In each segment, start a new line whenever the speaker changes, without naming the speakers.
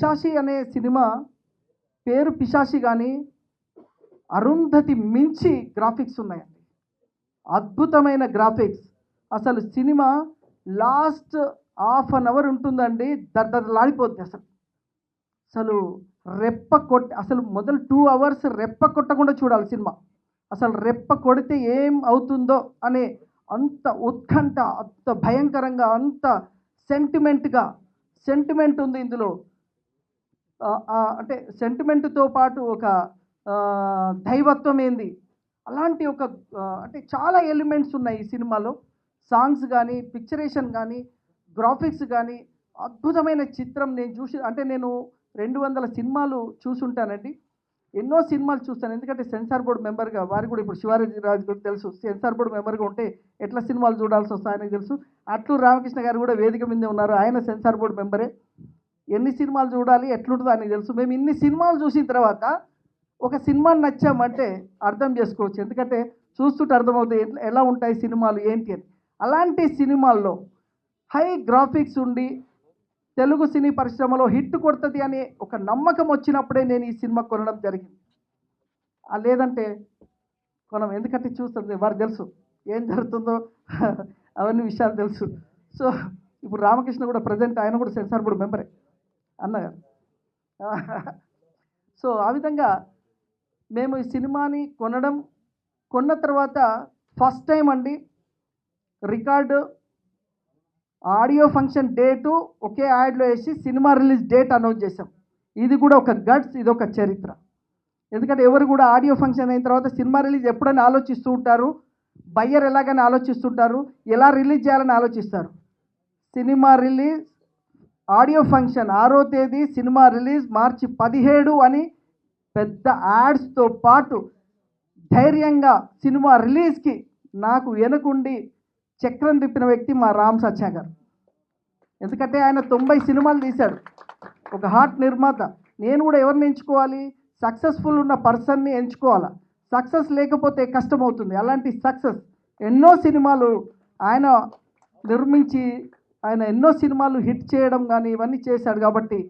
పిశాచి అనే సినిమా పేరు పిశాచి కానీ అరుంధతి మించి గ్రాఫిక్స్ ఉన్నాయండి. అద్భుతమైన గ్రాఫిక్స్. అసలు cinema last half an hour ఉంటుందండి, దద్దలాడిపోద్ది. అసలు రెప్ప కొట్టి అసలు మొదలు 2 అవర్స్ రెప్ప కొట్టకుండా చూడాలి సినిమా. అసలు రెప్ప కొడితే ఏం అవుతుందో అనే అంత ఉత్కంఠ, అంత భయంకరంగా, అంత సెంటిమెంట్ ఉంది ఇందులో. అంటే సెంటిమెంట్తో పాటు ఒక దైవత్వం ఏంది, అలాంటి ఒక అంటే చాలా ఎలిమెంట్స్ ఉన్నాయి ఈ సినిమాలో. సాంగ్స్ కానీ, పిక్చరేషన్ కానీ, గ్రాఫిక్స్ కానీ అద్భుతమైన చిత్రం. నేను 200 సినిమాలు చూసుంటానండి. ఎన్నో సినిమాలు చూస్తాను, ఎందుకంటే సెన్సార్ బోర్డు మెంబర్గా, వారు కూడా ఇప్పుడు శివాజీ రాజు కూడా తెలుసు, సెన్సార్ బోర్డు మెంబర్గా ఉంటే ఎట్లా సినిమాలు చూడాల్సి వస్తాయి ఆయనకు తెలుసు. అట్లూరు రామకృష్ణ గారు కూడా వేదిక మీదే ఉన్నారు, ఆయన సెన్సార్ బోర్డు మెంబరే. ఎన్ని సినిమాలు చూడాలి, ఎట్లుంటుందో ఆయనకు తెలుసు. మేము ఇన్ని సినిమాలు చూసిన తర్వాత ఒక సినిమాని నచ్చామంటే అర్థం చేసుకోవచ్చు, ఎందుకంటే చూస్తుంటే అర్థమవుతాయి ఎలా ఉంటాయి సినిమాలు ఏంటి అని. అలాంటి సినిమాల్లో హై గ్రాఫిక్స్ ఉండి తెలుగు సినీ పరిశ్రమలో హిట్ కొడుతుంది అనే ఒక నమ్మకం వచ్చినప్పుడే నేను ఈ సినిమా కొనడం జరిగింది. లేదంటే కొనం, ఎందుకంటే చూస్తుంది వారికి తెలుసు ఏం జరుగుతుందో అవన్నీ విషయాలు తెలుసు. సో ఇప్పుడు రామకృష్ణ కూడా ప్రజెంట్ ఆయన కూడా సెన్సార్ బోర్డు మెంబరే అన్నగారు. సో ఆ విధంగా మేము ఈ సినిమాని కొన్న తర్వాత ఫస్ట్ టైం అండి రికార్డు ఆడియో ఫంక్షన్ డేటు ఒకే యాడ్లో వేసి సినిమా రిలీజ్ డేట్ అనౌన్స్ చేసాం. ఇది కూడా ఒక గట్స్, ఇది ఒక చరిత్ర. ఎందుకంటే ఎవరు కూడా ఆడియో ఫంక్షన్ అయిన తర్వాత సినిమా రిలీజ్ ఎప్పుడైనా ఆలోచిస్తూ ఉంటారు, బయ్యర్ ఎలాగని ఆలోచిస్తుంటారు, ఎలా రిలీజ్ చేయాలని ఆలోచిస్తారు. సినిమా రిలీజ్ ఆడియో ఫంక్షన్ 6వ తేదీ, సినిమా రిలీజ్ మార్చి 17 అని పెద్ద యాడ్స్తో పాటు ధైర్యంగా సినిమా రిలీజ్కి నాకు వెనుకుండి చక్రం తిప్పిన వ్యక్తి మా రామ్ సత్య గారు. ఎందుకంటే ఆయన 90 సినిమాలు తీశాడు, ఒక హాట్ నిర్మాత. నేను కూడా ఎవరిని ఎంచుకోవాలి, సక్సెస్ఫుల్ ఉన్న పర్సన్ని ఎంచుకోవాలా, సక్సెస్ లేకపోతే కష్టమవుతుంది. అలాంటి సక్సెస్ ఎన్నో సినిమాలు ఆయన నిర్మించి ఆయన ఎన్నో సినిమాలు హిట్ చేయడం కానీ ఇవన్నీ చేశాడు. కాబట్టి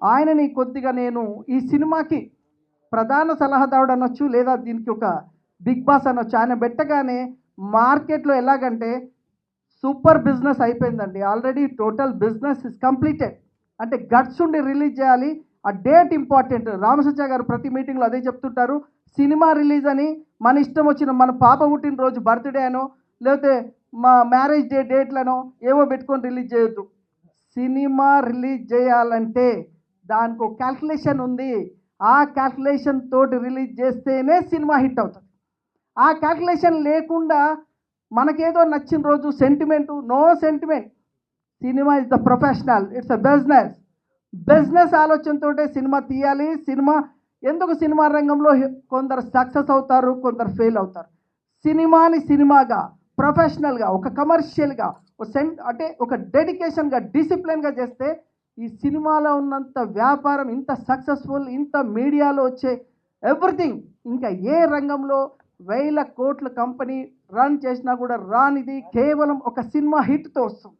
ఆయనని కొద్దిగా నేను ఈ సినిమాకి ప్రధాన సలహాదారుడు అనొచ్చు, లేదా దీనికి ఒక బిగ్ బాస్ అనొచ్చు. ఆయన పెట్టగానే మార్కెట్లో ఎలాగంటే సూపర్ బిజినెస్ అయిపోయిందండి. Already total business is completed. అంటే గట్స్ ఉండి రిలీజ్ చేయాలి, ఆ డేట్ ఇంపార్టెంట్. రామసత్య గారు ప్రతి మీటింగ్లో అదే చెప్తుంటారు. సినిమా రిలీజ్ అని మన ఇష్టం వచ్చిన, మన పాప పుట్టినరోజు బర్త్డే అనో లేకపోతే మా మ్యారేజ్ డేట్లనో ఏవో పెట్టుకొని రిలీజ్ చేయొద్దు. సినిమా రిలీజ్ చేయాలంటే దానికి ఒక క్యాల్కులేషన్ ఉంది. ఆ క్యాల్కులేషన్ తోటి రిలీజ్ చేస్తేనే సినిమా హిట్ అవుతుంది. ఆ క్యాల్కులేషన్ లేకుండా మనకేదో నచ్చిన రోజు no sentiment. Cinema is the professional, it's a business ఆలోచనతో సినిమా తీయాలి. ఎందుకు సినిమా రంగంలో కొందరు సక్సెస్ అవుతారు, కొందరు ఫెయిల్ అవుతారు. సినిమాని సినిమాగా, ప్రొఫెషనల్గా, ఒక కమర్షియల్గా, అంటే ఒక డెడికేషన్గా, డిసిప్లిన్గా చేస్తే ఈ సినిమాలో ఉన్నంత వ్యాపారం, ఇంత సక్సెస్ఫుల్, ఇంత మీడియాలో వచ్చే ఎవ్రీథింగ్ ఇంకా ఏ రంగంలో 1000 కోట్ల కంపెనీ రన్ చేసినా కూడా రానిది కేవలం ఒక సినిమా హిట్తో వస్తుంది.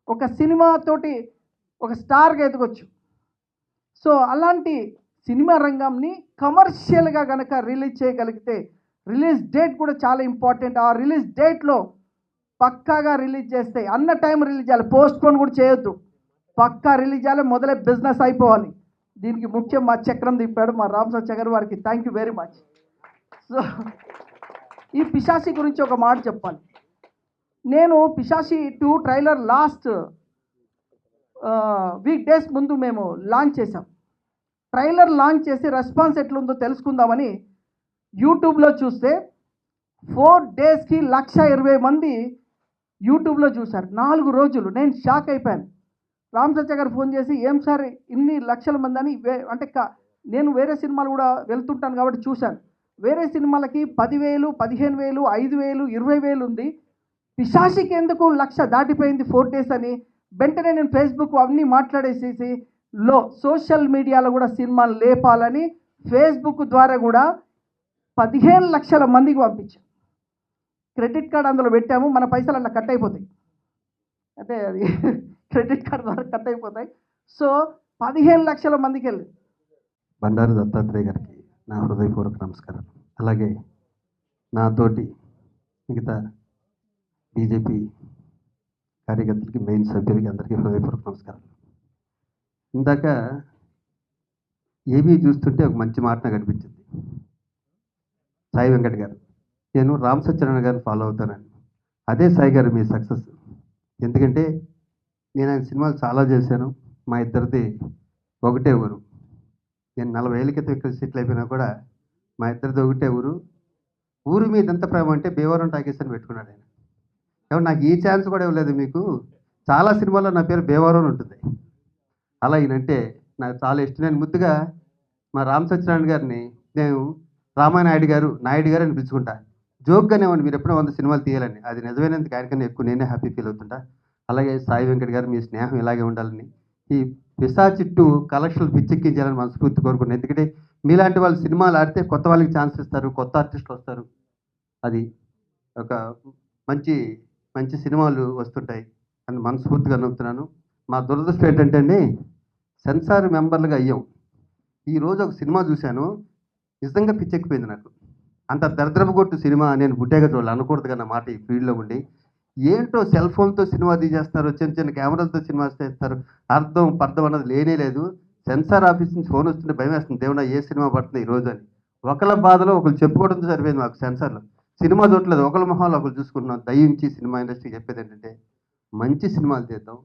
ఒక సినిమాతోటి ఒక స్టార్గా ఎదగొచ్చు. సో అలాంటి సినిమా రంగంని కమర్షియల్గా కనుక రిలీజ్ చేయగలిగితే, రిలీజ్ డేట్ కూడా చాలా ఇంపార్టెంట్. ఆ రిలీజ్ డేట్లో పక్కాగా రిలీజ్ చేస్తే, అన్న టైం రిలీజ్ చేయాలి, పోస్ట్పోన్ కూడా చేయొద్దు. పక్కా రిలీజ్ చేయాలి, మొదలై బిజినెస్ అయిపోవాలి. దీనికి ముఖ్యం మా చక్రం తిప్పాడు మా రామ్ సత్య గారు, వారికి thank you very much. So ఈ పిశాచి గురించి ఒక మాట చెప్పాలి. నేను పిశాచి 2 ట్రైలర్ లాస్ట్ వీక్ డేస్ ముందు మేము లాంచ్ చేసాం. ట్రైలర్ లాంచ్ చేసి రెస్పాన్స్ ఎట్లుందో తెలుసుకుందామని యూట్యూబ్లో చూస్తే 4 డేస్కి 120,000 మంది యూట్యూబ్లో చూశారు. 4 రోజులు. నేను షాక్ అయిపోయాను. రామ్ సత్య గారు ఫోన్ చేసి, ఏం సార్ ఇన్ని లక్షల మంది అని. అంటే నేను వేరే సినిమాలు కూడా వెళ్తుంటాను కాబట్టి చూశాను. వేరే సినిమాలకి 10,000, 15,000, 5,000, 20,000 ఉంది. పిశాచికి ఎందుకు 1,00,000 దాటిపోయింది 4 డేస్ అని. వెంటనే నేను ఫేస్బుక్ అవన్నీ మాట్లాడేసేసి సోషల్ మీడియాలో కూడా సినిమాలు లేపాలని ఫేస్బుక్ ద్వారా కూడా 15 లక్షల మందికి పంపించాం. క్రెడిట్ కార్డ్ అందులో పెట్టాము, మన పైసలు అలా కట్ అయిపోతాయి. అంటే అది క్రెడిట్ కార్డ్ ద్వారా కట్ అయిపోతాయి. సో 15 లక్షల మందికి వెళ్ళి.
బండారు దత్తాత్రేయ గారికి నా హృదయపూర్వక నమస్కారం. అలాగే నాతోటి మిగతా బీజేపీ కార్యకర్తలకి, మెయిన్ సభ్యులకి అందరికీ హృదయపూర్వక నమస్కారం. ఇందాక ఏబీ చూస్తుంటే ఒక మంచి మాట నాకు అనిపించింది. సాయి వెంకట్ గారు, నేను రామ్ సత్యనారాయణ గారిని ఫాలో అవుతానని. అదే సాయి గారు మీ సక్సెస్. ఎందుకంటే నేను ఆయన సినిమాలు చాలా చేశాను. మా ఇద్దరిది ఒకటే ఊరు. నేను 40 ఏళ్ళ క్రితం ఇక్కడ సెటిల్ అయిపోయినా కూడా మా ఇద్దరిది ఒకటే ఊరు. ఊరు మీద ఎంత ప్రేమ అంటే భీమవరం టాకీస్ అని పెట్టుకున్నాడు ఆయన. కాబట్టి నాకు ఈ ఛాన్స్ కూడా ఇవ్వలేదు మీకు. చాలా సినిమాల్లో నా పేరు భీమవరం ఉంటుంది. అలా ఈయనంటే నాకు చాలా ఇష్టం. నేను ముద్దుగా మా రామ్ సత్యనారాయణ గారిని నేను రామానాయుడు గారు, నాయుడు గారు అని పిలుచుకుంటా. జోక్గానే ఉంది, మీరు ఎప్పుడో 100 సినిమాలు తీయాలని. అది నిజమైనందుకు ఆయనకన్నా ఎక్కువ నేనే హ్యాపీ ఫీల్ అవుతుంటా. అలాగే సాయి వెంకట్ గారు, మీ స్నేహం ఇలాగే ఉండాలని, ఈ పిశాచి 2 కలెక్షన్లు పిచ్చెక్కించాలని మనస్ఫూర్తి కోరుకున్నాను. ఎందుకంటే మీలాంటి వాళ్ళు సినిమాలు ఆడితే కొత్త వాళ్ళకి ఛాన్స్ ఇస్తారు, కొత్త ఆర్టిస్టులు వస్తారు. అది ఒక మంచి మంచి సినిమాలు వస్తుంటాయి అని మనస్ఫూర్తిగా నమ్ముతున్నాను. మా దురదృష్టం ఏంటంటే అండి, సెన్సార్ మెంబర్లుగా అయ్యాం. ఈరోజు ఒక సినిమా చూశాను, నిజంగా పిచ్చెక్కిపోయింది నాకు. అంత దరిద్రపు కొట్టు సినిమా నేను పుట్టాక చూడాలి అనకూడదు కదా మాట. ఈ ఫీల్డ్లో ఉండి ఏంటో సెల్ ఫోన్తో సినిమా తీసేస్తారు, చిన్న చిన్న కెమెరాలతో సినిమా చేస్తారు. అర్థం పర్థం అన్నది లేనే లేదు. సెన్సార్ ఆఫీస్ నుంచి ఫోన్ వస్తుంటే భయం వేస్తుంది, దేవుడా ఏ సినిమా పడుతుంది ఈరోజు అని. ఒకళ్ళ బాధలో ఒకరు చెప్పుకోవడంతో సరిపోయింది మాకు. సెన్సార్లో సినిమా చూడలేదు, ఒకళ్ళ మొహాలు ఒకరు చూసుకుంటున్నాం. దయించి సినిమా ఇండస్ట్రీకి చెప్పేది ఏంటంటే, మంచి సినిమాలు తీద్దాం,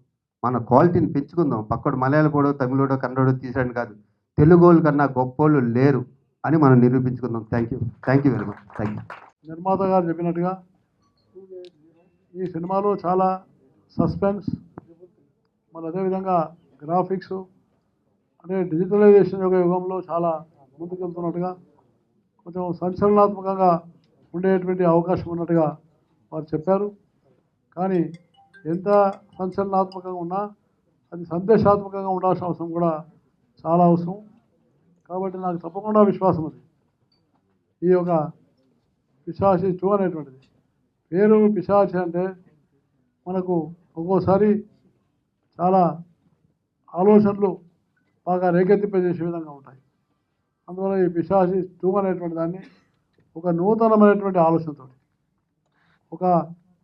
మన క్వాలిటీని పెంచుకుందాం. పక్కడు మలయాళపోడో, తమిళోడో, కన్నడో తీసాడు కాదు, తెలుగోళ్ళ కన్నా గొప్పోళ్ళు లేరు అని మనం నిరూపించుకుందాం. Thank you very much. Thank you.
నిర్మాత గారు చెప్పినట్టుగా ఈ సినిమాలో చాలా సస్పెన్స్, మరి అదేవిధంగా గ్రాఫిక్స్, అంటే డిజిటలైజేషన్ యొక్క యుగంలో చాలా ముందుకెళ్తున్నట్టుగా, కొంచెం సంచలనాత్మకంగా ఉండేటువంటి అవకాశం ఉన్నట్టుగా వారు చెప్పారు. కానీ ఎంత సంచలనాత్మకంగా ఉన్నా అది సందేశాత్మకంగా ఉండాల్సిన అవసరం కూడా చాలా అవసరం. కాబట్టి నాకు తప్పకుండా విశ్వాసం ఉంది, ఈ యొక్క పిశాచి 2 అనేటువంటిది. పేరు పిశాచి అంటే మనకు ఒక్కోసారి చాలా ఆలోచనలు బాగా రేకెత్తింపజేసే విధంగా ఉంటాయి. అందువల్ల ఈ పిశాచి 2 అనేటువంటి దాన్ని ఒక నూతనమైనటువంటి ఆలోచనతో, ఒక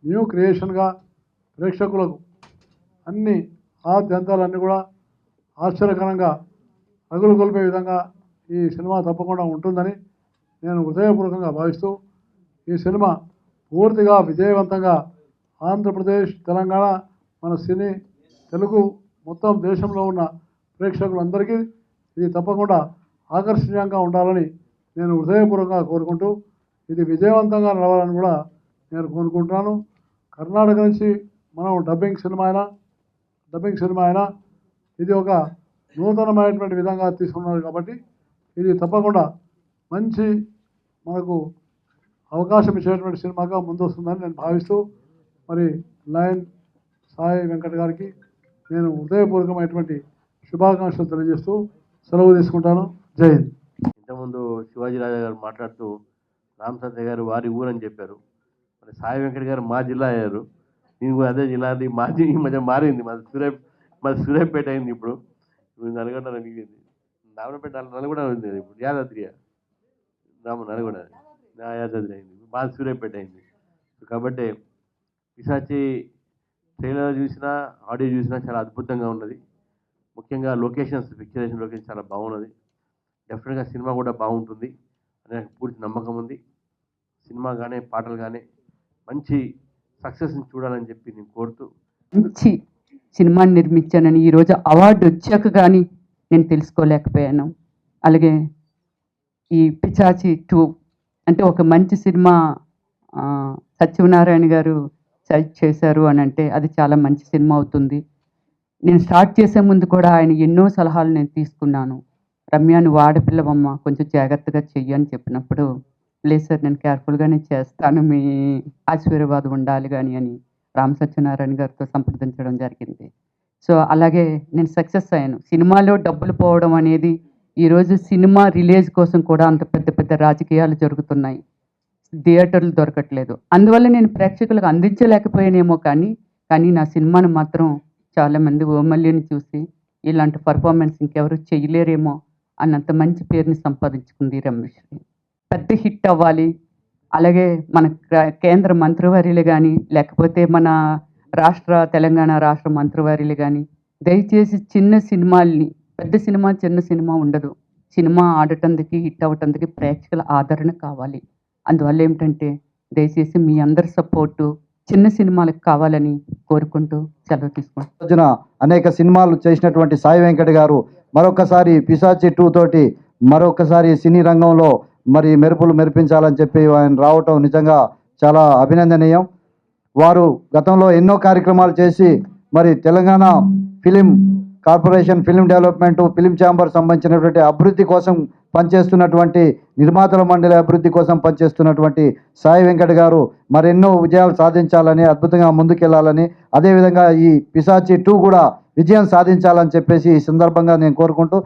న్యూ క్రియేషన్గా ప్రేక్షకులకు అన్ని ఆద్యంతాలన్నీ కూడా ఆశ్చర్యకరంగా రగులు కొలిపే విధంగా ఈ సినిమా తప్పకుండా ఉంటుందని నేను హృదయపూర్వకంగా భావిస్తూ, ఈ సినిమా పూర్తిగా విజయవంతంగా ఆంధ్రప్రదేశ్, తెలంగాణ, మన సినీ తెలుగు మొత్తం దేశంలో ఉన్న ప్రేక్షకులందరికీ ఇది తప్పకుండా ఆకర్షణీయంగా ఉండాలని నేను హృదయపూర్వకంగా కోరుకుంటూ, ఇది విజయవంతంగా నడవాలని కూడా నేను కోరుకుంటున్నాను. కర్ణాటక నుంచి మనం డబ్బింగ్ సినిమా అయినా ఇది ఒక నూతనమైనటువంటి విధంగా తీసుకున్నారు. కాబట్టి ఇది తప్పకుండా మంచి మనకు అవకాశం ఇచ్చేటువంటి సినిమాగా ముందు వస్తుందని నేను భావిస్తూ, మరి లయన్ సాయి వెంకట్ గారికి నేను హృదయపూర్వకమైనటువంటి శుభాకాంక్షలు తెలియజేస్తూ సెలవు తీసుకుంటాను. జై హింద్.
ఇంతకుముందు శివాజీ రాజా గారు మాట్లాడుతూ రామ్ సత్య గారు వారి ఊరని చెప్పారు. మరి సాయి వెంకట్ గారు మా జిల్లా అయ్యారు. నేను కూడా అదే జిల్లా, మాది ఈ మధ్య మారింది, మాది సూర్యాపేట అయింది. ఇప్పుడు నల్గొండ మిగిలింది. రామపేట నల్గొండ ఉంది ఇప్పుడు, యాదాద్రి నల్గొండ యాదాద్రి అయింది, మాది సూర్యాపేట అయింది. కాబట్టి పిశాచి ట్రైలర్ చూసినా, ఆడియో చూసినా చాలా అద్భుతంగా ఉన్నది. ముఖ్యంగా లొకేషన్స్, పిక్చరేషన్ లొకేషన్ చాలా బాగున్నది. డెఫినెట్గా సినిమా కూడా బాగుంటుంది అనే నాకు పూర్తి నమ్మకం ఉంది. సినిమా కానీ పాటలు కానీ మంచి సక్సెస్ని చూడాలని చెప్పి నేను కోరుతూ,
మంచి సినిమాని నిర్మించానని ఈరోజు అవార్డు వచ్చాక కానీ నేను తెలుసుకోలేకపోయాను. అలాగే ఈ పిశాచి 2 అంటే ఒక మంచి సినిమా సత్యనారాయణ గారు సజెస్ట్ చేశారు అని అంటే అది చాలా మంచి సినిమా అవుతుంది. నేను స్టార్ట్ చేసే ముందు కూడా ఆయన ఎన్నో సలహాలు నేను తీసుకున్నాను. రమ్య, నువ్వు ఆడపిల్లవమ్మ, కొంచెం జాగ్రత్తగా చెయ్యి అని చెప్పినప్పుడు, లేదు సార్ నేను కేర్ఫుల్గానే చేస్తాను, మీ ఆశీర్వాదం ఉండాలి కానీ అని రామ్ సత్యనారాయణ గారితో సంప్రదించడం జరిగింది. సో అలాగే నేను సక్సెస్ అయ్యాను. సినిమాలో డబ్బులు పోవడం అనేది, ఈరోజు సినిమా రిలీజ్ కోసం కూడా అంత పెద్ద పెద్ద రాజకీయాలు జరుగుతున్నాయి, థియేటర్లు దొరకట్లేదు. అందువల్ల నేను ప్రేక్షకులకు అందించలేకపోయానేమో కానీ నా సినిమాను మాత్రం చాలామంది ఓమల్యని చూసి ఇలాంటి పర్ఫార్మెన్స్ ఇంకెవరు చేయలేరేమో అన్నంత మంచి పేరుని సంపాదించుకుంది రమ్యశ్రీ. పెద్ద హిట్ అవ్వాలి. అలాగే మన కేంద్ర మంత్రివర్యులు కానీ లేకపోతే మన తెలంగాణ రాష్ట్ర మంత్రివర్యులు కానీ దయచేసి చిన్న సినిమాల్ని, పెద్ద సినిమా చిన్న సినిమా ఉండదు, సినిమా ఆడటానికి హిట్ అవ్వటానికి ప్రేక్షకుల ఆదరణ కావాలి. అందువల్ల ఏమిటంటే దయచేసి మీ అందరి సపోర్టు చిన్న సినిమాలకు కావాలని కోరుకుంటూ సెలవు తీసుకుంటాం.
రోజున అనేక సినిమాలు చేసినటువంటి సాయి వెంకట్ గారు మరొకసారి పిశాచి 2 తోటి మరొకసారి సినీ రంగంలో మరి మెరుపులు మెరిపించాలని చెప్పి ఆయన రావటం నిజంగా చాలా అభినందనీయం. వారు గతంలో ఎన్నో కార్యక్రమాలు చేసి మరి Telangana film corporation, film development, film chamber సంబంధించినటువంటి అభివృద్ధి కోసం పనిచేస్తున్నటువంటి, నిర్మాతల మండలి అభివృద్ధి కోసం పనిచేస్తున్నటువంటి సాయి వెంకట్ గారు మరెన్నో విజయాలు సాధించాలని, అద్భుతంగా ముందుకెళ్లాలని, అదేవిధంగా ఈ పిశాచి 2 కూడా విజయం సాధించాలని చెప్పేసి ఈ సందర్భంగా నేను కోరుకుంటూ